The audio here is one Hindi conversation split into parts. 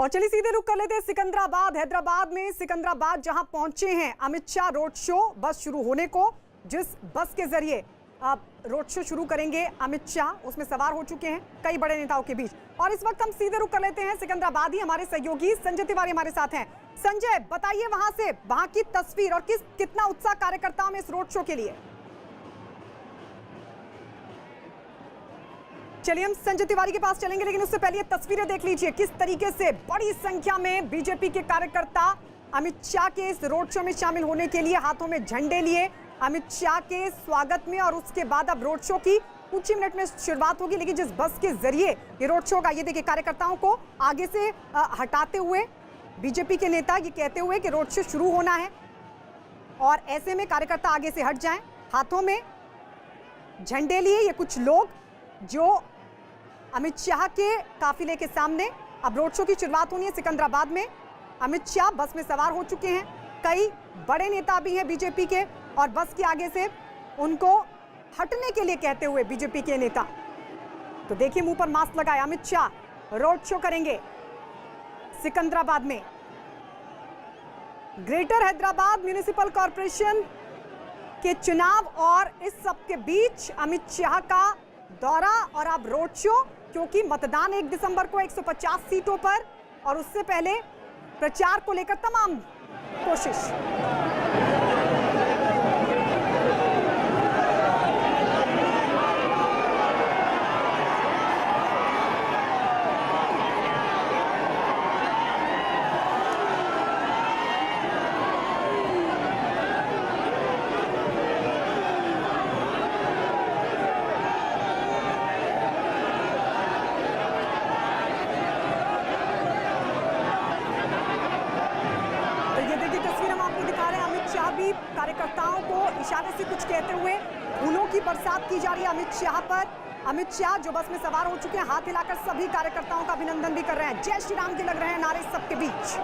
और चलिए सीधे रुक कर लेते हैं सिकंदराबाद। हैदराबाद में सिकंदराबाद जहां पहुंचे हैं अमित शाह रोड शो बस शुरू होने को, जिस बस के जरिए अब रोड शो शुरू करेंगे अमित शाह, उसमें सवार हो चुके हैं कई बड़े नेताओं के बीच। और इस वक्त हम सीधे रुक कर लेते हैं सिकंदराबाद ही, हमारे सहयोगी संजय तिवारी हमारे साथ हैं। संजय, बताइए वहां से वहां की तस्वीर और कितना उत्साह कार्यकर्ताओं में इस रोड शो के लिए। चलिए हम संजय तिवारी के पास चलेंगे, लेकिन उससे पहले ये तस्वीरें देख लीजिए किस तरीके से बड़ी संख्या में बीजेपी के कार्यकर्ता अमित शाह के इस रोड शो में शामिल होने के लिए हाथों में झंडे लिए अमित शाह के स्वागत में। और उसके बाद अब रोड शो की कुछ ही मिनट में शुरुआत होगी, लेकिन जिस बस के जरिए ये रोड शो का, ये देखिए कार्यकर्ताओं को आगे से हटाते हुए बीजेपी के नेता ये कहते हुए कि रोड शो शुरू होना है और ऐसे में कार्यकर्ता आगे से हट जाएं, हाथों में झंडे लिए ये कुछ लोग जो अमित शाह के काफिले के सामने। अब रोड शो की शुरुआत होनी है सिकंदराबाद में। अमित शाह बस में सवार हो चुके हैं, कई बड़े नेता भी हैं बीजेपी के, और बस के आगे से उनको हटने के लिए कहते हुए बीजेपी के नेता। तो देखिए मुंह पर मास्क लगाए अमित शाह रोड शो करेंगे सिकंदराबाद में। ग्रेटर हैदराबाद म्युनिसिपल कॉरपोरेशन के चुनाव और इस सब के बीच अमित शाह का दौरा और अब रोड शो, क्योंकि मतदान 1 दिसंबर को 150 सीटों पर, और उससे पहले प्रचार को लेकर तमाम कोशिश। कार्यकर्ताओं को इशारे से कुछ कहते हुए फूलों की बरसात की जा रही है अमित शाह पर। अमित शाह जो बस में सवार हो चुके हैं, हाथ हिलाकर सभी कार्यकर्ताओं का अभिनंदन भी कर रहे हैं। जय श्री राम के लग रहे हैं नारे सबके बीच।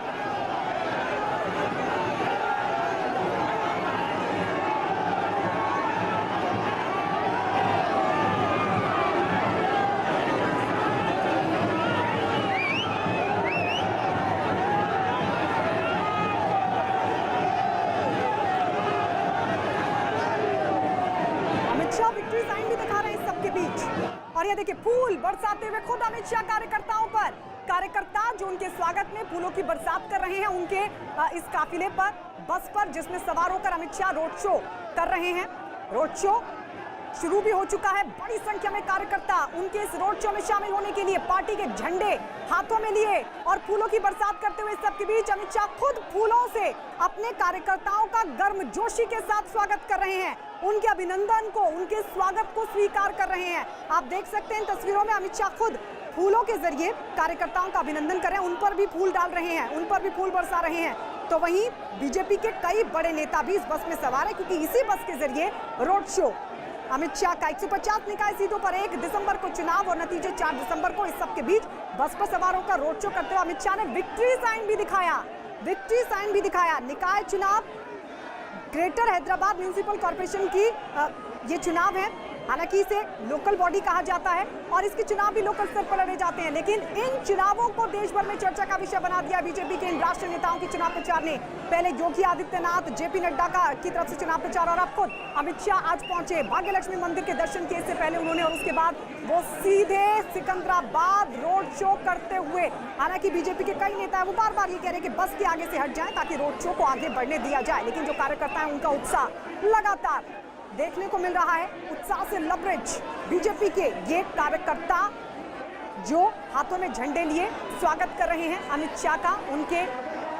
विक्ट्री साइन भी दिखा रहे हैं इस सबके बीच। और ये देखिए फूल बरसाते हुए खुद अमित शाह कार्यकर्ताओं पर। कार्यकर्ता जो उनके स्वागत में फूलों की बरसात कर रहे हैं उनके इस काफिले पर, बस पर, जिसमें सवार होकर अमित शाह रोड शो कर रहे हैं। रोड शो शुरू भी हो चुका है। बड़ी संख्या में कार्यकर्ता उनके इस रोड शो में शामिल होने के लिए पार्टी के झंडे हाथों में लिए और फूलों की बरसात करते हुए सबके बीच अमित शाह खुद फूलों से अपने कार्यकर्ताओं का गर्मजोशी के साथ स्वागत कर रहे हैं। उनके अभिनंदन को, उनके स्वागत को स्वीकार कर रहे हैं। आप देख सकते हैं इन तस्वीरों में अमित शाह खुद फूलों के जरिए कार्यकर्ताओं का अभिनंदन कर रहे हैं, उन पर भी फूल डाल रहे हैं, उन पर भी फूल बरसा रहे हैं। तो वहीं बीजेपी के कई बड़े नेता भी इस बस में सवार हैं, क्योंकि इसी बस के जरिए रोड शो अमित शाह का 150 निकाय सीटों पर 1 दिसंबर को चुनाव और नतीजे 4 दिसंबर को, इस सब के बीच बस पर सवार होकर रोड शो करते हुए अमित शाह ने विक्ट्री साइन भी दिखाया। विक्ट्री साइन भी दिखाया। निकाय चुनाव ग्रेटर हैदराबाद म्युनिसिपल कॉरपोरेशन की ये चुनाव है, हालांकि इसे लोकल बॉडी कहा जाता है और इसके चुनाव भी लोकल स्तर पर लड़े जाते हैं, लेकिन इन चुनावों को देश भर में चर्चा का विषय बना दिया बीजेपी के इन राष्ट्रीय नेताओं के चुनाव प्रचार ने। पहले योगी आदित्यनाथ, जेपी नड्डा की तरफ से चुनाव प्रचार, और अब खुद अमित शाह आज पहुंचे। भाग्य लक्ष्मी मंदिर के दर्शन किए इससे पहले उन्होंने, और उसके बाद वो सीधे सिकंदराबाद रोड शो करते हुए। हालांकि बीजेपी के कई नेता वो बार बार ये कह रहे हैं कि बस के आगे से हट जाए ताकि रोड शो को आगे बढ़ने दिया जाए, लेकिन जो कार्यकर्ता है उनका उत्साह लगातार देखने को मिल रहा है। उत्साह से लबरेज बीजेपी के ये कार्यकर्ता जो हाथों में झंडे लिए स्वागत कर रहे हैं अमित शाह का, उनके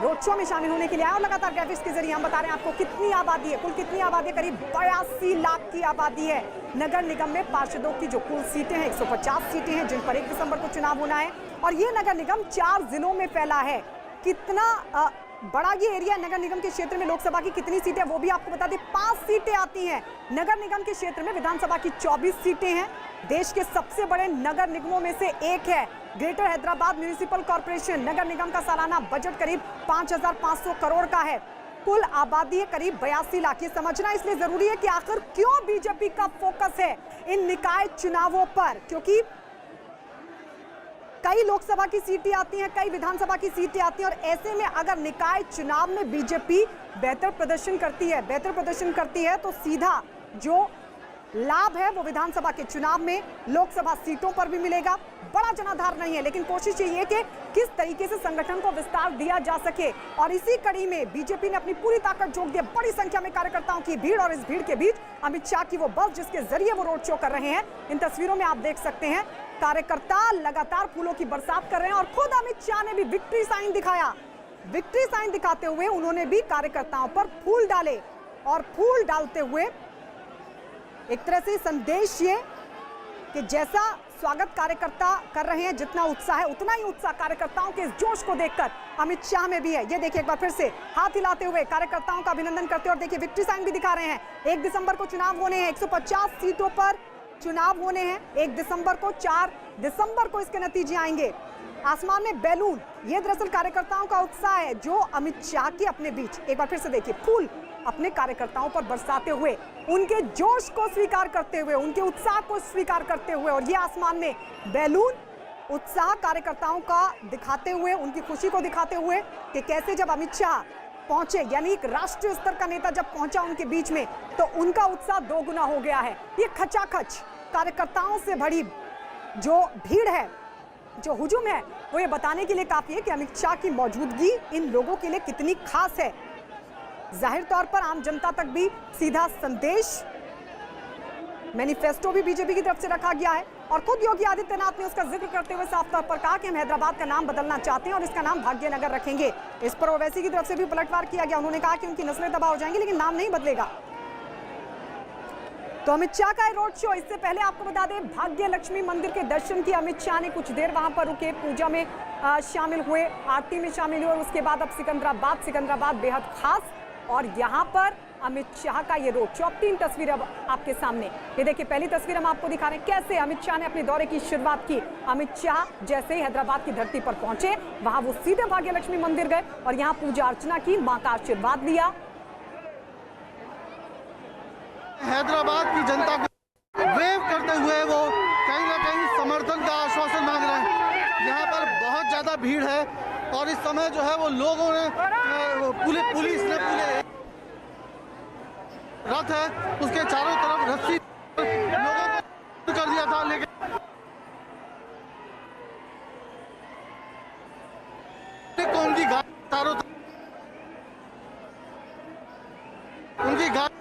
रोड शो में शामिल होने के लिए आए। और लगातार ग्राफिक्स के जरिए हम बता रहे हैं आपको कितनी आबादी है, कुल कितनी आबादी है, करीब 82 लाख की आबादी है। नगर निगम में पार्षदों की जो कुल सीटें हैं 150 सीटें हैं, जिन पर 1 दिसंबर को चुनाव होना है। और ये नगर निगम 4 जिलों में फैला है। कितना बड़ा ये एरिया नगर निगम के क्षेत्र में, लोकसभा की कितनी सीटें वो भी आपको बता दें, 5 सीटें आती हैं। नगर निगम के क्षेत्र में विधानसभा की 24 सीटें हैं। देश के सबसे बड़े नगर निगमों में से एक है ग्रेटर हैदराबाद म्युनिसिपल कॉरपोरेशन। नगर निगम का सालाना बजट करीब 5,500 करोड़ का है। कुल आबादी है करीब 82 लाख। ये समझना इसलिए जरूरी है कि आखिर क्यों बीजेपी का फोकस है इन निकाय चुनावों पर, क्योंकि कई लोकसभा की सीटें आती हैं, कई विधानसभा की सीटें आती हैं और ऐसे में अगर निकाय चुनाव में बीजेपी बेहतर प्रदर्शन करती है तो सीधा जो लाभ है वो विधानसभा के चुनाव में लोकसभा सीटों पर भी मिलेगा। बड़ा जनाधार नहीं है, लेकिन कोशिश ये है कि किस तरीके से संगठन को विस्तार दिया जा सके और इसी कड़ी में बीजेपी ने अपनी पूरी ताकत झोंक दी। बड़ी संख्या में कार्यकर्ताओं की भीड़ और इस भीड़ के बीच अमित शाह की वो बस जिसके जरिए वो रोड शो कर रहे हैं। इन तस्वीरों में आप देख सकते हैं कार्यकर्ता लगातार फूलों की बरसात कर रहे हैं और खुद अमित शाह ने भी विक्ट्री साइन दिखाया। विक्ट्री साइन दिखाते हुए उन्होंने भी कार्यकर्ताओं पर फूल डाले और फूल डालते हुए एक तरह से संदेश ये कि जैसा स्वागत कार्यकर्ता कर रहे हैं, जितना उत्साह है उतना ही उत्साह कार्यकर्ताओं के इस जोश को देखकर अमित शाह में भी है। ये देखिए एक बार फिर से हाथ हिलाते हुए कार्यकर्ताओं का अभिनंदन करते हुए और देखिए विक्ट्री साइन भी दिखा रहे हैं। 1 दिसंबर को चुनाव होने हैं, 150 सीटों पर चुनाव होने हैं। 1 दिसंबर को, 4 दिसंबर को इसके नतीजे आएंगे। आसमान में बैलून, ये दरअसल कार्यकर्ताओं का उत्साह है जो अमित शाह के अपने बीच, एक बार फिर से देखिए, फूल अपने कार्यकर्ताओं पर बरसाते हुए, उनके जोश को स्वीकार करते हुए, उनके उत्साह को स्वीकार करते हुए और ये आसमान में बैलून उत्साह कार्यकर्ताओं का दिखाते हुए, उनकी खुशी को दिखाते हुए कि कैसे जब अमित शाह पहुंचे, यानी एक राष्ट्रीय स्तर का नेता जब पहुंचा उनके बीच में तो उनका उत्साह दोगुना हो गया है। ये खचाखच कार्यकर्ताओं से भरी जो भीड़ है, जो हुजूम है, वो ये बताने के लिए काफी है कि अमित शाह की मौजूदगी इन लोगों के लिए कितनी खास है। जाहिर तौर पर आम जनता तक भी सीधा संदेश, मैनिफेस्टो भी बीजेपी की तरफ से रखा गया है और खुद योगी आदित्यनाथ ने उसका जिक्र करते हुए साफ तौर पर कहा कि हम हैदराबाद का नाम बदलना चाहते हैं और इसका नाम भाग्यनगर रखेंगे। इस पर ओवैसी की तरफ से भी पलटवार किया गया। उन्होंने कहा कि उनकी नस्लें तबाह हो जाएंगी लेकिन नाम नहीं बदलेगा। तो अमित शाह का रोड शो, इससे पहले आपको बता दें भाग्य लक्ष्मी मंदिर के दर्शन किए अमित शाह ने, कुछ देर वहां पर रुके, पूजा में शामिल हुए, आरती में शामिल हुए और उसके बाद अब सिकंदराबाद बेहद खास और यहाँ पर अमित शाह का ये रोड शो। अब 3 तस्वीरें अब आपके सामने, ये देखिए पहली तस्वीर हम आपको दिखा रहे हैं कैसे अमित शाह ने अपने दौरे की शुरुआत की। अमित शाह जैसे ही हैदराबाद की धरती पर पहुंचे वहां वो सीधे भाग्य लक्ष्मी मंदिर गए और यहाँ पूजा अर्चना की, मां का आशीर्वाद लिया। हैदराबाद की जनता को वेव करते हुए वो कहीं ना कहीं समर्थन का आश्वासन मांग रहे हैं। यहाँ पर बहुत ज्यादा भीड़ है और इस समय जो है वो लोगों ने, पुलिस ने पूरे रथ है उसके चारों तरफ रस्सी लोगों को कर दिया था, लेकिन उनकी गाड़ी चारों तरफ, उनकी गाड़ी।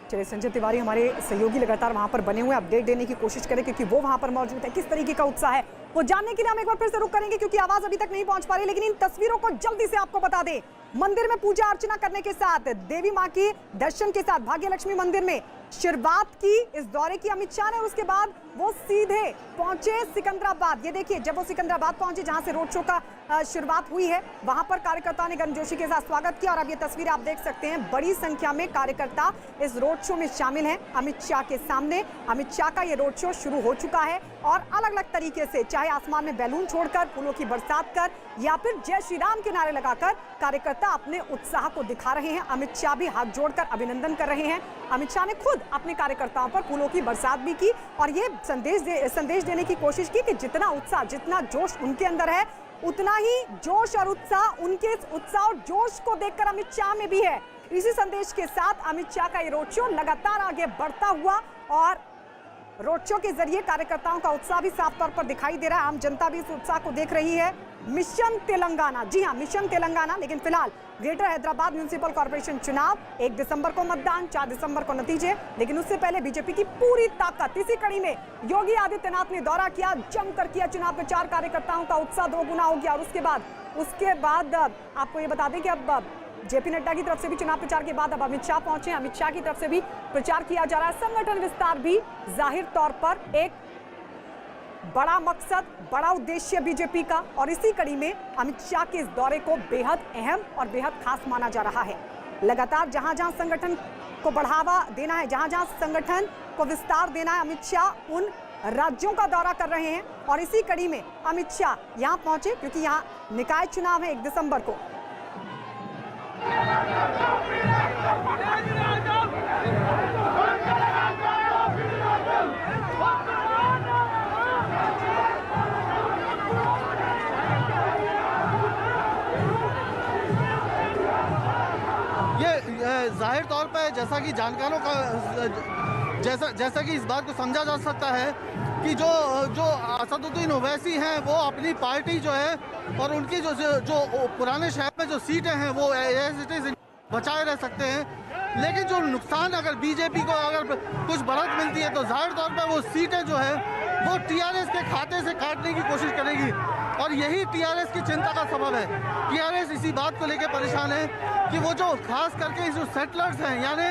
चलिए संजय तिवारी हमारे सहयोगी लगातार वहां पर बने हुए, अपडेट देने की कोशिश करें क्योंकि वो वहां पर मौजूद है। किस तरीके का उत्साह है वो जानने के लिए हम एक बार फिर से रुक करेंगे क्योंकि आवाज अभी तक नहीं पहुंच पा रही। लेकिन इन तस्वीरों को जल्दी से आपको बता दें, मंदिर में पूजा अर्चना करने के साथ, देवी मां की दर्शन के साथ भाग्य लक्ष्मी मंदिर में शुरुआत की इस दौरे की अमित शाह ने और उसके बाद वो सीधे पहुंचे सिकंदराबाद। ये देखिए जब वो सिकंदराबाद पहुंचे जहां से रोड शो का शुरुआत हुई है, वहां पर कार्यकर्ताओं ने गर्मजोशी के साथ स्वागत किया और अब ये तस्वीर आप देख सकते हैं, बड़ी संख्या में कार्यकर्ता इस रोड शो में शामिल हैं अमित शाह के सामने। अमित शाह का ये रोड शो शुरू हो चुका है और अलग अलग तरीके से, चाहे आसमान में बैलून छोड़कर, फूलों की बरसात कर या फिर जय श्री राम के नारे लगाकर कार्यकर्ता अपने उत्साह को दिखा रहे हैं। अमित शाह भी हाथ जोड़कर अभिनंदन कर रहे हैं। अमित शाह ने खुद अपने कार्यकर्ताओं पर फूलों की बरसात भी की और ये संदेश देने की कोशिश की कि जितना उत्साह, जितना जोश उनके अंदर है उतना ही जोश और उत्साह, उनके उत्साह और जोश को देखकर अमित शाह में भी है। इसी संदेश के साथ अमित शाह का ये रोड शो लगातार आगे बढ़ता हुआ और रोड शो के जरिए कार्यकर्ताओं का उत्साह भी साफ तौर पर दिखाई दे रहा है। आम जनता भी इस उत्साह को देख रही है। मिशन तेलंगाना, जी हां मिशन तेलंगाना, लेकिन फिलहाल ग्रेटर हैदराबाद म्युनिसिपल कॉर्पोरेशन चुनाव, 1 दिसंबर को मतदान, 4 दिसंबर को नतीजे। लेकिन उससे पहले बीजेपी की पूरी ताकत, इसी कड़ी में योगी आदित्यनाथ ने दौरा किया, जमकर किया चुनाव प्रचार, कार्यकर्ताओं का उत्साह दोगुना हो गया और उसके बाद आपको ये बता दें कि अब जेपी नड्डा की तरफ से भी चुनाव प्रचार के बाद अब अमित शाह पहुंचे। अमित शाह की तरफ से भी प्रचार किया जा रहा है। संगठन विस्तार भी जाहिर तौर पर एक बड़ा मकसद, बड़ा उद्देश्य बीजेपी का और इसी कड़ी में अमित शाह के इस दौरे को बेहद अहम और बेहद खास माना जा रहा है। लगातार जहां जहां संगठन को बढ़ावा देना है, जहां जहां संगठन को विस्तार देना है, अमित शाह उन राज्यों का दौरा कर रहे हैं और इसी कड़ी में अमित शाह यहां पहुंचे क्योंकि यहां निकाय चुनाव है 1 दिसंबर को। जैसा कि जानकारों का जैसा कि इस बात को समझा जा सकता है कि जो असदुद्दीन ओवैसी हैं वो अपनी पार्टी जो है और उनकी जो पुराने शहर में जो सीटें हैं वो एज इट इज बचाए रह सकते हैं, लेकिन जो नुकसान अगर बीजेपी को अगर कुछ बढ़त मिलती है तो जाहिर तौर पर वो सीटें जो है वो टीआरएस के खाते से काटने की कोशिश करेगी और यही टीआरएस की चिंता का सबब है। टीआरएस इसी बात को लेकर परेशान है कि वो जो खास करके जो सेटलर्स हैं, यानी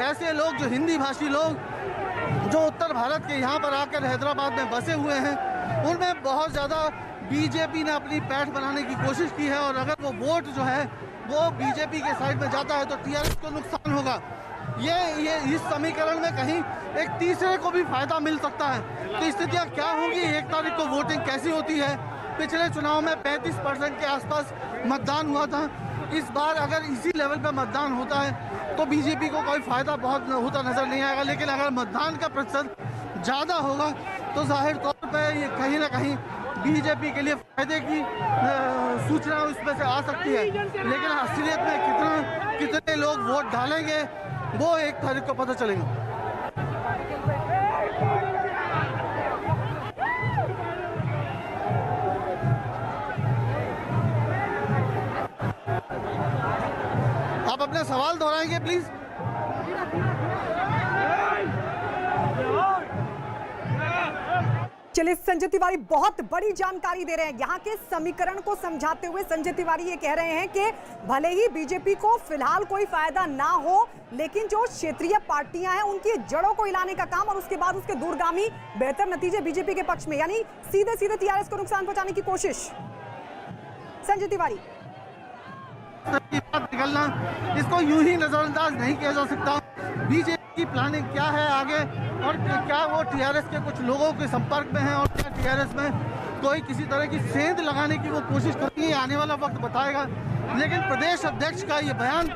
ऐसे लोग जो हिंदी भाषी लोग जो उत्तर भारत के यहाँ पर आकर हैदराबाद में बसे हुए हैं, उनमें बहुत ज़्यादा बीजेपी ने अपनी पैठ बनाने की कोशिश की है और अगर वो वोट जो है वो बीजेपी के साइड में जाता है तो टीआरएस को नुकसान होगा। ये इस समीकरण में कहीं एक तीसरे को भी फायदा मिल सकता है। तो स्थितियाँ क्या होंगी, 1 तारीख को वोटिंग कैसी होती है? पिछले चुनाव में 35% के आसपास मतदान हुआ था। इस बार अगर इसी लेवल पे मतदान होता है तो बीजेपी को कोई फायदा बहुत होता नजर नहीं आएगा, लेकिन अगर मतदान का प्रतिशत ज़्यादा होगा तो जाहिर तौर पर ये कहीं ना कहीं बीजेपी के लिए फायदे की सूचना उसमें से आ सकती है। लेकिन असलियत में कितने लोग वोट डालेंगे वो 1 तारीख को पता चलेगा। आप अपने सवाल दोहराएंगे प्लीज। चलिए, संजय तिवारी बहुत बड़ी जानकारी दे रहे हैं। यहाँ के समीकरण को समझाते हुए संजय तिवारी ये कह रहे हैं कि भले ही बीजेपी को फिलहाल कोई फायदा ना हो, लेकिन जो क्षेत्रीय पार्टियां हैं उनकी जड़ों को हिलाने का काम और उसके बाद उसके दूरगामी बेहतर नतीजे बीजेपी के पक्ष में, यानी सीधे सीधे टीआरएस को नुकसान पहुंचाने की कोशिश। संजय तिवारी, निकलना इसको यूं ही नजरअंदाज नहीं किया जा सकता। बीजेपी की प्लानिंग क्या है आगे और क्या वो टीआरएस के कुछ लोगों के संपर्क में है और क्या टीआरएस में कोई किसी तरह की सेंध लगाने की वो कोशिश करती है, आने वाला वक्त बताएगा। लेकिन प्रदेश अध्यक्ष का ये बयान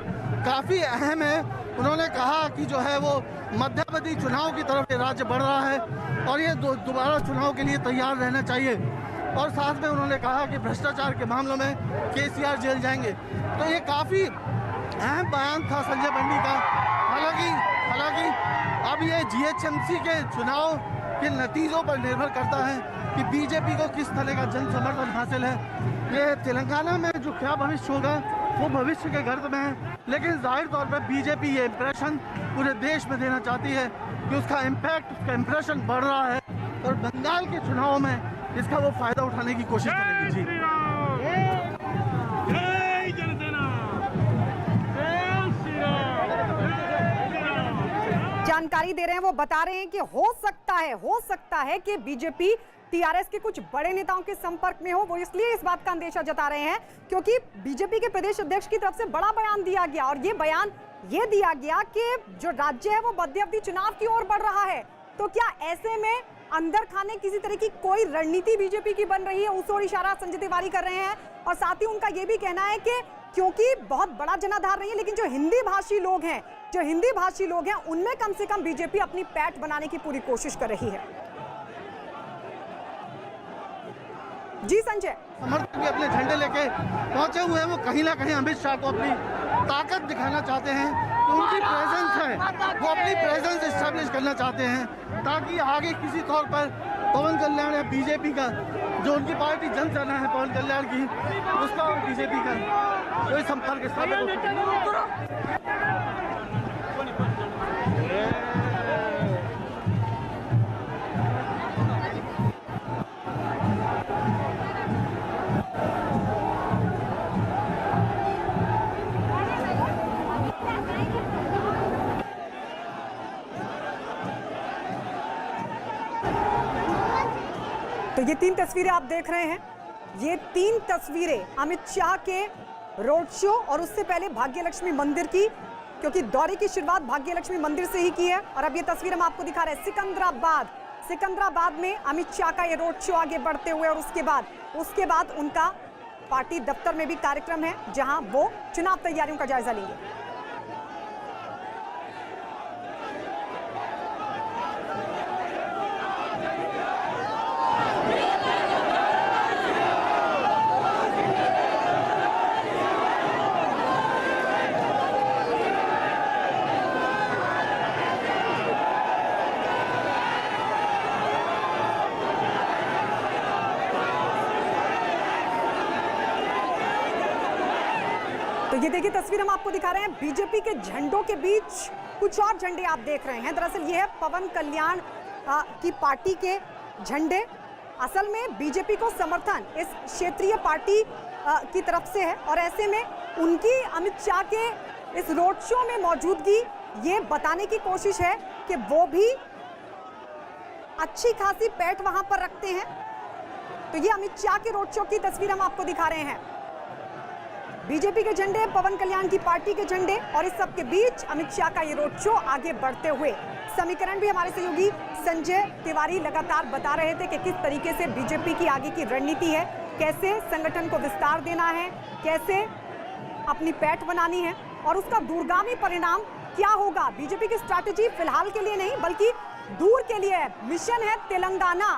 काफ़ी अहम है। उन्होंने कहा कि जो है वो मध्यावधि चुनाव की तरफ ये राज्य बढ़ रहा है और ये दोबारा चुनाव के लिए तैयार रहना चाहिए और साथ में उन्होंने कहा कि भ्रष्टाचार के मामलों में केसीआर जेल जाएंगे। तो ये काफ़ी अहम बयान था संजय बंडी का। हालांकि अब ये जीएचएमसी के चुनाव के नतीजों पर निर्भर करता है कि बीजेपी को किस तरह का जन समर्थन हासिल है। ये तेलंगाना में जो क्या भविष्य होगा वो भविष्य के गर्भ में है, लेकिन जाहिर तौर पर बीजेपी ये इम्प्रेशन पूरे देश में देना चाहती है कि उसका इम्पैक्ट, उसका इम्प्रेशन बढ़ रहा है और बंगाल के चुनाव में इसका वो फायदा उठाने की कोशिश करेगी। जी जानकारी दे रहे हैं, वो बता रहे हैं कि हो सकता है कि बीजेपी टीआरएस के कुछ बड़े नेताओं के संपर्क में हो। वो इसलिए इस बात का अंदेशा जता रहे हैं क्योंकि बीजेपी के प्रदेश अध्यक्ष की तरफ से बड़ा बयान दिया गया और ये बयान ये दिया गया कि जो राज्य है वो मध्यावधि चुनाव की ओर बढ़ रहा है। तो क्या ऐसे में अंदर खाने किसी तरह की कोई रणनीति बीजेपी की बन रही है, उस ओर इशारा संजय तिवारी कर रहे हैं। और साथ ही उनका ये भी कहना है कि क्योंकि बहुत बड़ा जनाधार नहीं है, लेकिन जो हिंदी भाषी लोग हैं उनमें कम से कम बीजेपी अपनी पैठ बनाने की पूरी कोशिश कर रही है। जी संजय, समर्थक भी अपने झंडे लेके पहुंचे हुए हैं। वो कहीं ना कहीं अमित शाह को अपनी ताकत दिखाना चाहते हैं, तो उनकी प्रेजेंस है, वो अपनी प्रेजेंस एस्टेब्लिश करना चाहते हैं ताकि आगे किसी तौर पर पवन कल्याण या बीजेपी का जो उनकी पार्टी जनसेना है पवन कल्याण की, उसका और बीजेपी का कोई संपर्क स्थापित हो। तो ये 3 तस्वीरें आप देख रहे हैं, ये 3 तस्वीरें अमित शाह के रोड शो और उससे पहले भाग्यलक्ष्मी मंदिर की, क्योंकि दौरे की शुरुआत भाग्यलक्ष्मी मंदिर से ही की है। और अब ये तस्वीर हम आपको दिखा रहे हैं सिकंदराबाद में अमित शाह का ये रोड शो आगे बढ़ते हुए और उसके बाद उनका पार्टी दफ्तर में भी कार्यक्रम है जहां वो चुनाव तैयारियों का जायजा लेंगे। तो ये देखिए तस्वीर हम आपको दिखा रहे हैं बीजेपी के झंडों के बीच कुछ और झंडे आप देख रहे हैं। दरअसल ये है पवन कल्याण की पार्टी के झंडे। असल में बीजेपी को समर्थन इस क्षेत्रीय पार्टी की तरफ से है और ऐसे में उनकी अमित शाह के इस रोड शो में मौजूदगी ये बताने की कोशिश है कि वो भी अच्छी खासी पैठ वहां पर रखते हैं। तो ये अमित शाह के रोड शो की तस्वीर हम आपको दिखा रहे हैं। बीजेपी के झंडे, पवन कल्याण की पार्टी के झंडे और इस सब के बीच अमित शाह का ये रोड शो आगे बढ़ते हुए। समीकरण भी हमारे सहयोगी संजय तिवारी लगातार बता रहे थे कि किस तरीके से बीजेपी की आगे की रणनीति है, कैसे संगठन को विस्तार देना है, कैसे अपनी पैठ बनानी है और उसका दूरगामी परिणाम क्या होगा। बीजेपी की स्ट्रैटेजी फिलहाल के लिए नहीं बल्कि दूर के लिए है। मिशन है तेलंगाना।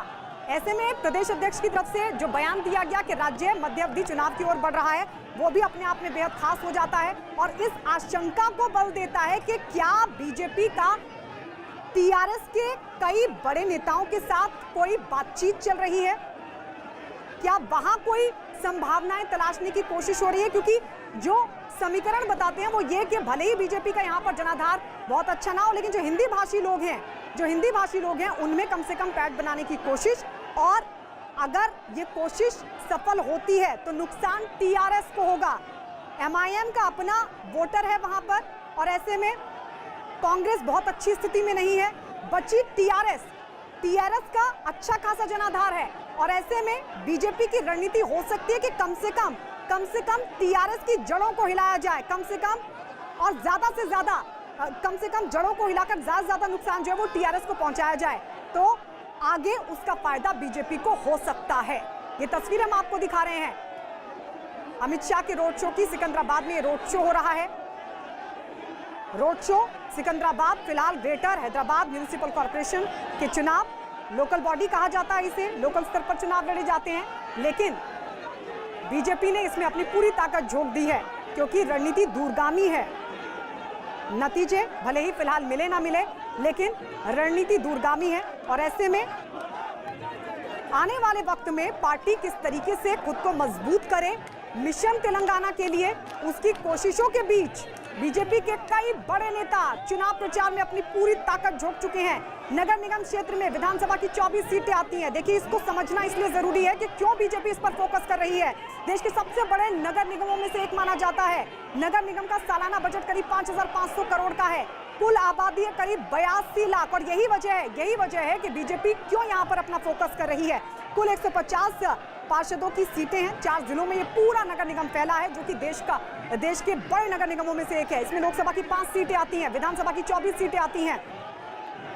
ऐसे में प्रदेश अध्यक्ष की तरफ से जो बयान दिया गया कि राज्य मध्य अवधि चुनाव की ओर बढ़ रहा है, वो भी अपने आप में बेहद खास हो जाता है और इस आशंका को बल देता है कि क्या बीजेपी का टीआरएस के कई बड़े नेताओं के साथ कोई बातचीत चल रही है, क्या वहां कोई संभावनाएं तलाशने की कोशिश हो रही है। क्योंकि जो समीकरण बताते हैं वो ये कि भले ही बीजेपी का यहाँ पर जनाधार बहुत अच्छा ना हो, लेकिन जो हिंदी भाषी लोग हैं उनमें कम से कम पैठ बनाने की कोशिश, और अगर ये कोशिश सफल होती है तो नुकसान टीआरएस को होगा। एमआईएम का अपना वोटर है वहां पर और ऐसे में कांग्रेस बहुत अच्छी स्थिति में नहीं है, बची टीआरएस का अच्छा खासा जनाधार है और ऐसे में बीजेपी की रणनीति हो सकती है कि कम से कम टीआरएस की जड़ों को हिलाया जाए, कम से कम जड़ों को हिलाकर ज्यादा नुकसान जो है वो टीआरएस को पहुंचाया जाए, तो आगे उसका फायदा बीजेपी को हो सकता है। ये तस्वीर हम आपको दिखा रहे हैं अमित शाह के रोड शो की। सिकंदराबाद में रोड शो हो रहा है। रोड शो सिकंदराबाद, फिलहाल ग्रेटर हैदराबाद म्युनिसिपल कॉर्पोरेशन के चुनाव, लोकल बॉडी कहा जाता है इसे, लोकल स्तर पर चुनाव लड़े जाते हैं, लेकिन बीजेपी ने इसमें अपनी पूरी ताकत झोंक दी है क्योंकि रणनीति दूरगामी है। नतीजे भले ही फिलहाल मिले ना मिले, लेकिन रणनीति दूरगामी है और ऐसे में आने वाले वक्त में पार्टी किस तरीके से खुद को मजबूत करे, मिशन तेलंगाना के लिए उसकी कोशिशों के बीच बीजेपी के कई बड़े नेता चुनाव प्रचार में अपनी पूरी ताकत झोंक चुके हैं। नगर निगम क्षेत्र में विधानसभा की 24 सीटें आती हैं। देखिए, इसको समझना इसलिए जरूरी है कि क्यों बीजेपी इस पर फोकस कर रही है। देश के सबसे बड़े नगर निगमों में से एक माना जाता है। नगर निगम का सालाना बजट करीब 5,500 करोड़ का है। कुल आबादी है करीब 82 लाख और यही वजह है कि बीजेपी क्यों यहाँ पर अपना फोकस कर रही है। कुल 150 पार्षदों की सीटें हैं। 4 जिलों में ये पूरा नगर निगम फैला है जो कि देश के बड़े नगर निगमों में से एक है। इसमें लोकसभा की 5 सीटें आती हैं, विधानसभा की 24 सीटें आती हैं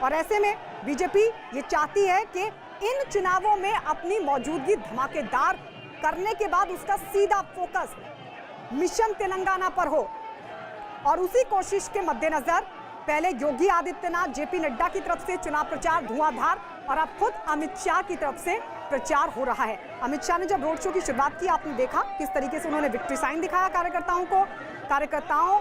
और ऐसे में बीजेपी ये चाहती है कि इन चुनावों में अपनी मौजूदगी धमाकेदार करने के बाद उसका सीधा फोकस मिशन तेलंगाना पर हो और उसी कोशिश के मद्देनजर पहले योगी आदित्यनाथ, जेपी नड्डा की तरफ से चुनाव प्रचार धुआंधार और अब खुद अमित शाह की तरफ से प्रचार हो रहा है। अमित शाह ने जब रोड शो की शुरुआत की, आपने देखा किस तरीके से उन्होंने विक्ट्री साइन दिखाया कार्यकर्ताओं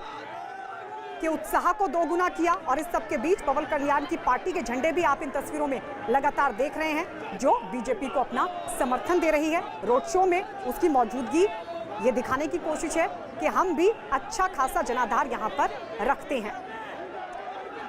के उत्साह को दोगुना किया और इस सब के बीच पवन कल्याण की पार्टी के झंडे भी आप इन तस्वीरों में लगातार देख रहे हैं जो बीजेपी को अपना समर्थन दे रही है। रोड शो में उसकी मौजूदगी ये दिखाने की कोशिश है कि हम भी अच्छा खासा जनाधार यहाँ पर रखते हैं।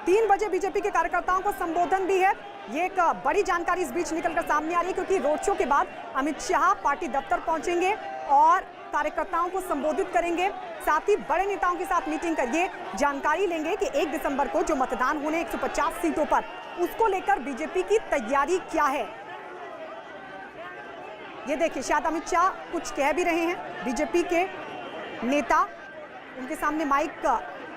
3 बजे बीजेपी के कार्यकर्ताओं को संबोधन भी है। ये एक बड़ी जानकारी इस बीच निकलकर सामने आ रही है क्योंकि रोड शो के बाद अमित शाह पार्टी दफ्तर पहुंचेंगे और कार्यकर्ताओं को संबोधित करेंगे, साथ ही बड़े नेताओं के साथ मीटिंग करके जानकारी लेंगे कि 1 दिसंबर को जो मतदान होने 150 सीटों पर, उसको लेकर बीजेपी की तैयारी क्या है। ये देखिए, शायद अमित शाह कुछ कह भी रहे हैं। बीजेपी के नेता उनके सामने माइक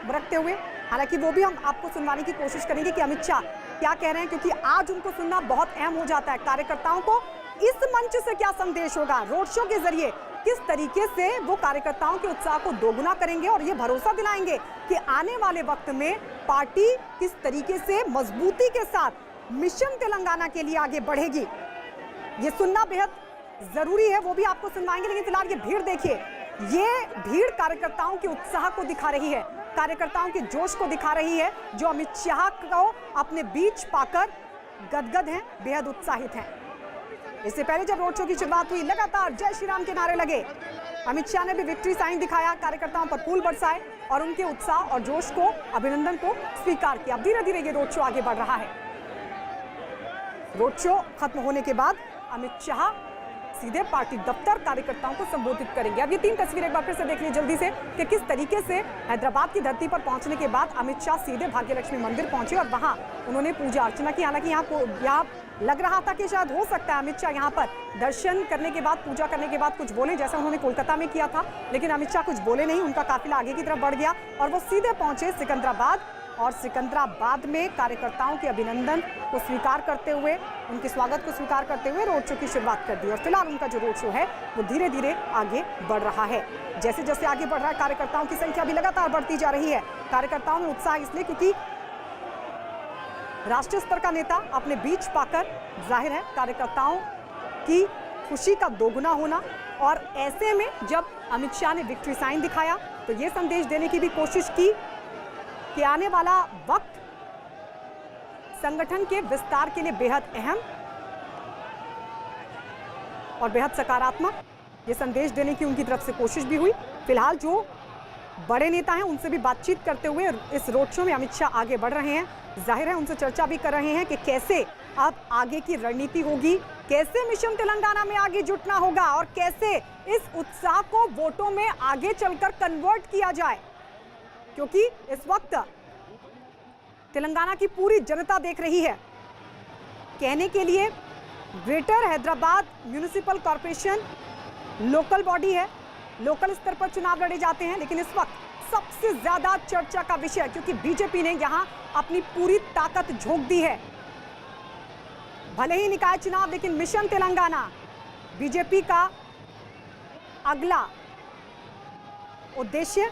रखते हुए, हालांकि वो भी हम आपको सुनवाने की कोशिश करेंगे कि अमित शाह क्या कह रहे हैं क्योंकि आज उनको सुनना बहुत अहम हो जाता है। कार्यकर्ताओं को इस मंच से क्या संदेश होगा, रोड शो के जरिए किस तरीके से वो कार्यकर्ताओं के उत्साह को दोगुना करेंगे और ये भरोसा दिलाएंगे कि आने वाले वक्त में पार्टी किस तरीके से मजबूती के साथ मिशन तेलंगाना के लिए आगे बढ़ेगी। ये सुनना बेहद जरूरी है, वो भी आपको सुनवाएंगे। लेकिन फिलहाल ये भीड़ देखिए, ये भीड़ कार्यकर्ताओं के उत्साह को दिखा रही है, कार्यकर्ताओं के जोश को दिखा रही है जो अमित शाह को अपने बीच पाकर गदगद हैं, बेहद उत्साहित हैं। इससे पहले जब रोड शो की शुरुआत हुई, लगातार जय श्री राम के नारे लगे। अमित शाह ने भी विक्ट्री साइन दिखाया, कार्यकर्ताओं पर फूल बरसाए और उनके उत्साह और जोश को, अभिनंदन को स्वीकार किया। अब धीरे धीरे ये रोड शो आगे बढ़ रहा है। रोड शो खत्म होने के बाद अमित शाह सीधे पार्टी दफ्तर कार्यकर्ताओं को संबोधित करेंगे। अब ये 3 तस्वीरें एक बार फिर से देख लीजिए जल्दी से कि किस तरीके से हैदराबाद की धरती पर पहुंचने के बाद अमित शाह सीधे भाग्यलक्ष्मी मंदिर पहुंचे और वहां उन्होंने पूजा अर्चना की। हालांकि यहाँ लग रहा था कि शायद हो सकता है अमित शाह यहाँ पर दर्शन करने के बाद, पूजा करने के बाद कुछ बोले, जैसा उन्होंने कोलकाता में किया था, लेकिन अमित शाह कुछ बोले नहीं। उनका काफिला आगे की तरफ बढ़ गया और वो सीधे पहुंचे सिकंदराबाद और सिकंदराबाद में कार्यकर्ताओं के अभिनंदन को स्वीकार करते हुए, उनके स्वागत को स्वीकार करते हुए रोड शो की शुरुआत कर दी। और फिलहाल उनका जो रोड शो है वो धीरे धीरे आगे बढ़ रहा है। जैसे जैसे आगे बढ़ रहा है, कार्यकर्ताओं की संख्या भी लगातार बढ़ती जा रही है। कार्यकर्ताओं में उत्साह इसलिए क्योंकि राष्ट्रीय स्तर का नेता अपने बीच पाकर, जाहिर है कार्यकर्ताओं की खुशी का दोगुना होना। और ऐसे में जब अमित शाह ने विक्ट्री साइन दिखाया तो ये संदेश देने की भी कोशिश की कि आने वाला वक्त संगठन के विस्तार के लिए बेहद अहम और बेहद सकारात्मक, ये संदेश देने की उनकी तरफ से कोशिश भी हुई। फिलहाल जो बड़े नेता हैं उनसे भी बातचीत करते हुए इस रोड शो में अमित शाह आगे बढ़ रहे हैं। जाहिर है उनसे चर्चा भी कर रहे हैं कि कैसे अब आगे की रणनीति होगी, कैसे मिशन तेलंगाना में आगे जुटना होगा और कैसे इस उत्साह को वोटों में आगे चलकर कन्वर्ट किया जाए। क्योंकि इस वक्त तेलंगाना की पूरी जनता देख रही है। कहने के लिए greater Hyderabad municipal corporation local body है, लोकल स्तर पर चुनाव लड़े जाते हैं, लेकिन इस वक्त सबसे ज्यादा चर्चा का विषय, क्योंकि बीजेपी ने यहां अपनी पूरी ताकत झोंक दी है। भले ही निकाय चुनाव, लेकिन मिशन तेलंगाना बीजेपी का अगला उद्देश्य।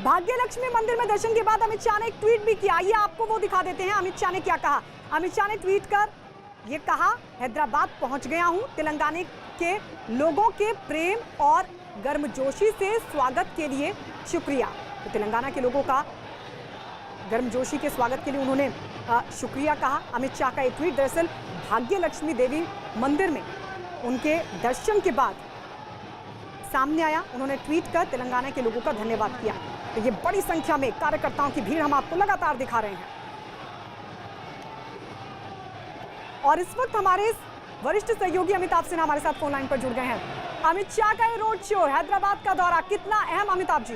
भाग्यलक्ष्मी मंदिर में दर्शन के बाद अमित शाह ने एक ट्वीट भी किया। आइए आपको वो दिखा देते हैं अमित शाह ने क्या कहा। अमित शाह ने ट्वीट कर ये कहा, हैदराबाद पहुंच गया हूं, तेलंगाना के लोगों के प्रेम और गर्मजोशी से स्वागत के लिए शुक्रिया। तो तेलंगाना के लोगों का गर्मजोशी के स्वागत के लिए उन्होंने शुक्रिया कहा। अमित शाह का ये ट्वीट दरअसल भाग्यलक्ष्मी देवी मंदिर में उनके दर्शन के बाद सामने आया। उन्होंने ट्वीट कर तेलंगाना के लोगों का धन्यवाद किया। तो ये बड़ी संख्या में कार्यकर्ताओं की भीड़ हम आपको लगातार दिखा रहे हैं। और इस वक्त हमारे वरिष्ठ सहयोगी अमिताभ सिन्हा हमारे साथ फोन लाइन पर जुड़ गए हैं। अमित शाह का ये रोड शो, हैदराबाद का दौरा कितना अहम, अमिताभ जी?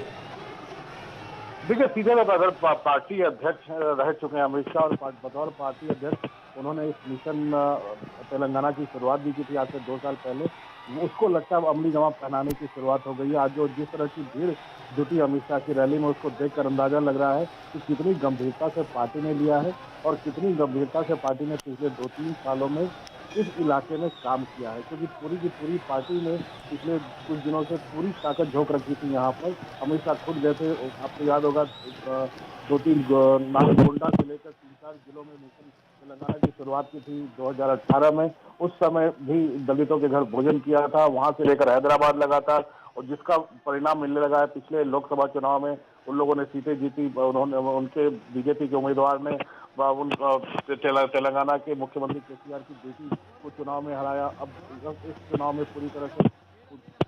देखिए, सीधे अगर पार्टी अध्यक्ष रह चुके हैं अमित शाह और बतौर पार्टी अध्यक्ष उन्होंने इस मिशन तेलंगाना की शुरुआत भी की थी आज से 2 साल पहले। उसको लगता है अमली जमा पहनाने की शुरुआत हो गई है। आज जो जिस तरह की भीड़ जुटी अमित शाह की रैली में, उसको देखकर अंदाजा लग रहा है कि कितनी गंभीरता से पार्टी ने लिया है और कितनी गंभीरता से पार्टी ने पिछले 2-3 सालों में इस इलाके में काम किया है। क्योंकि पूरी की पूरी पार्टी ने पिछले कुछ दिनों से पूरी ताकत झोंक रखी थी यहाँ पर। अमित शाह खुद गए थे, आपको याद होगा 2-3 गोंडा से लेकर 3-4 जिलों में मिशन तेलंगाना की शुरुआत की थी 2018 में। उस समय भी दलितों के घर भोजन किया था, वहां से लेकर हैदराबाद लगा था और जिसका परिणाम मिलने लगा है। पिछले लोकसभा चुनाव में उन लोगों ने सीटें जीती, उन्होंने उनके बीजेपी के उम्मीदवार ने तेलंगाना के मुख्यमंत्री केसीआर की बेटी को चुनाव में हराया। अब इस चुनाव में पूरी तरह से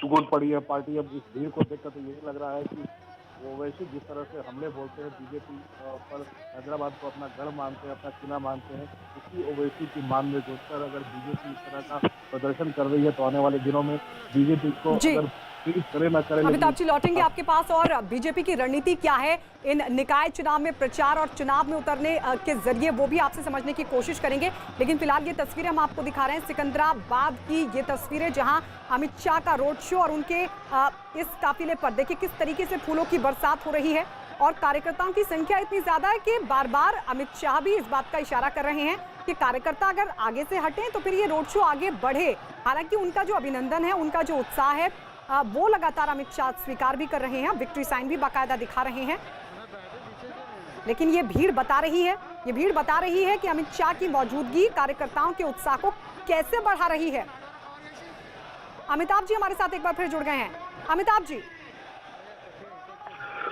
कूद पड़ी है पार्टी। अब इस भीड़ को देखकर तो यही लग रहा है कि वो वैसे जिस तरह से हमले बोलते हैं बीजेपी पर, हैदराबाद को अपना गढ़ मानते हैं, अपना किला मानते हैं, उसी ओवैसी की मान में घुसकर अगर बीजेपी इस तरह का प्रदर्शन कर रही है तो आने वाले दिनों में बीजेपी को अगर करे ना करे। अमिताभ जी लौटेंगे आपके पास। और बीजेपी की रणनीति क्या है इन निकाय चुनाव में, प्रचार और चुनाव में उतरने के जरिए, वो भी आपसे समझने की कोशिश करेंगे। लेकिन फिलहाल ये तस्वीरें हम आपको दिखा रहे हैं सिकंदराबाद की, ये तस्वीरें जहां अमित शाह का रोड शो और उनके इस काफिले पर देखिए किस तरीके से फूलों की बरसात हो रही है और कार्यकर्ताओं की संख्या इतनी ज्यादा है कि बार बार अमित शाह भी इस बात का इशारा कर रहे हैं कि कार्यकर्ता अगर आगे से हटें तो फिर ये रोड शो आगे बढ़े। हालांकि उनका जो अभिनंदन है, उनका जो उत्साह है, वो लगातार अमित शाह स्वीकार भी कर रहे हैं, विक्ट्री साइन भी बाकायदा दिखा रहे हैं। लेकिन ये भीड़ बता रही है कि अमित शाह की मौजूदगी कार्यकर्ताओं के उत्साह को कैसे बढ़ा रही है। अमिताभ जी हमारे साथ एक बार फिर जुड़ गए हैं। अमिताभ जी,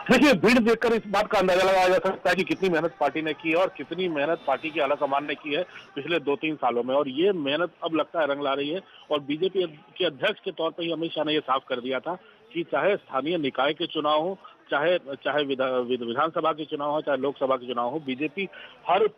देखिए, भीड़ देखकर इस बात का अंदाजा लगाया जा सकता है कि कितनी मेहनत पार्टी ने की है और कितनी मेहनत पार्टी की आला कमान ने की है पिछले 2-3 सालों में। और ये मेहनत अब लगता है रंग ला रही है। और बीजेपी के अध्यक्ष के तौर पर ही अमित शाह ने यह साफ कर दिया था कि चाहे स्थानीय निकाय के चुनाव हो, चाहे विधानसभा के चुनाव हो, चाहे लोकसभा के चुनाव हो, बीजेपी हर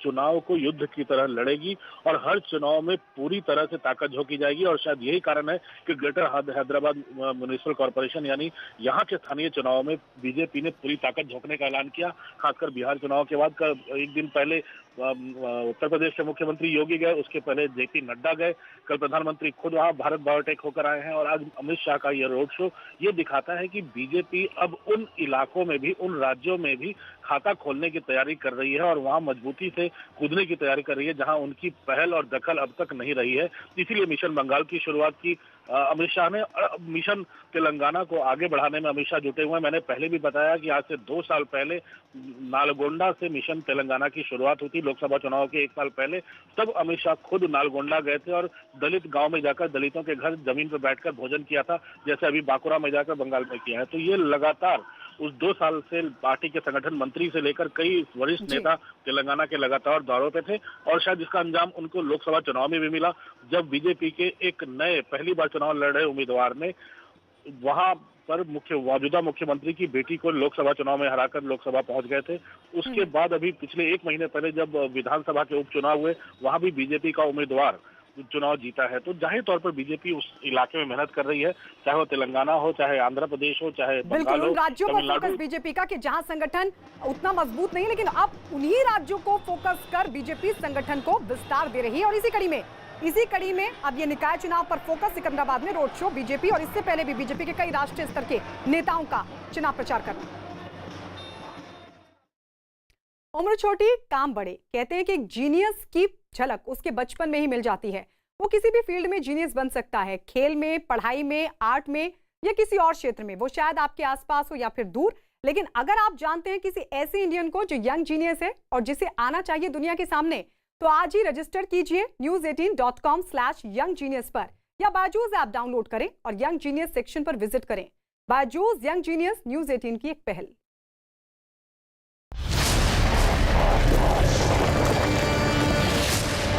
चुनाव को युद्ध की तरह लड़ेगी और हर चुनाव में पूरी तरह से ताकत झोंकी जाएगी। और शायद यही कारण है कि ग्रेटर हैदराबाद म्युनिसिपल कॉर्पोरेशन यानी यहाँ के स्थानीय चुनाव में बीजेपी ने पूरी ताकत झोंकने का ऐलान किया। खासकर बिहार चुनाव के बाद एक दिन पहले उत्तर प्रदेश के मुख्यमंत्री योगी गए, उसके पहले जेपी नड्डा गए, कल प्रधानमंत्री खुद वहां भारत बायोटेक होकर आए हैं और आज अमित शाह का यह रोड शो ये दिखाता है कि बीजेपी अब उन इलाकों में भी, उन राज्यों में भी खाता खोलने की तैयारी कर रही है और वहां मजबूती से कूदने की तैयारी कर रही है जहां उनकी पहल और दखल अब तक नहीं रही है। इसीलिए मिशन बंगाल की शुरुआत की अमित शाह ने। मिशन तेलंगाना को आगे बढ़ाने में अमित शाह जुटे हुए हैं। मैंने पहले भी बताया कि आज से 2 साल पहले नालगोंडा से मिशन तेलंगाना की शुरुआत हुई थी, लोकसभा चुनाव के 1 साल पहले। तब अमित शाह खुद नालगोंडा गए थे और दलित गांव में जाकर दलितों के घर जमीन पर बैठकर भोजन किया था, जैसे अभी बांकुरा में जाकर बंगाल में किया है। तो ये लगातार उस 2 साल से पार्टी के संगठन मंत्री से लेकर कई वरिष्ठ नेता तेलंगाना के लगातार दौरों पे थे और शायद इसका अंजाम उनको लोकसभा चुनाव में भी मिला, जब बीजेपी के एक नए पहली बार चुनाव लड़ रहे उम्मीदवार ने वहां पर मौजूदा मुख्यमंत्री की बेटी को लोकसभा चुनाव में हराकर लोकसभा पहुंच गए थे। उसके बाद अभी पिछले 1 महीने पहले जब विधानसभा के उपचुनाव हुए, वहां भी बीजेपी का उम्मीदवार चुनाव जीता है। तो जाहिर तौर पर बीजेपी उस इलाके में मेहनत कर रही है, चाहे वो तेलंगाना हो, चाहे आंध्र प्रदेश हो, चाहे बंगाल हो, राज्यों पर फोकस बीजेपी का कि जहां संगठन उतना मजबूत नहीं, लेकिन अब उन्हीं राज्यों को फोकस कर बीजेपी संगठन को विस्तार दे रही है। और इसी कड़ी में अब ये निकाय चुनाव पर फोकस, सिकंदराबाद में रोड शो बीजेपी और इससे पहले भी बीजेपी के कई राष्ट्रीय स्तर के नेताओं का चुनाव प्रचार करना। उम्र छोटी काम बड़े, कहते हैं कि एक जीनियस की झलक उसके बचपन में ही मिल जाती है। वो किसी भी फील्ड में जीनियस बन सकता है, खेल में, पढ़ाई में, आर्ट में या किसी और क्षेत्र में। वो शायद आपके आसपास हो या फिर दूर, लेकिन अगर आप जानते हैं किसी ऐसे इंडियन को जो यंग जीनियस है और जिसे आना चाहिए दुनिया के सामने, तो आज ही रजिस्टर कीजिए news18.com/younggenius पर या बायजूस ऐप डाउनलोड करें और यंग जीनियस सेक्शन पर विजिट करें। बायजूस यंग जीनियस न्यूज़ 18 की एक पहल।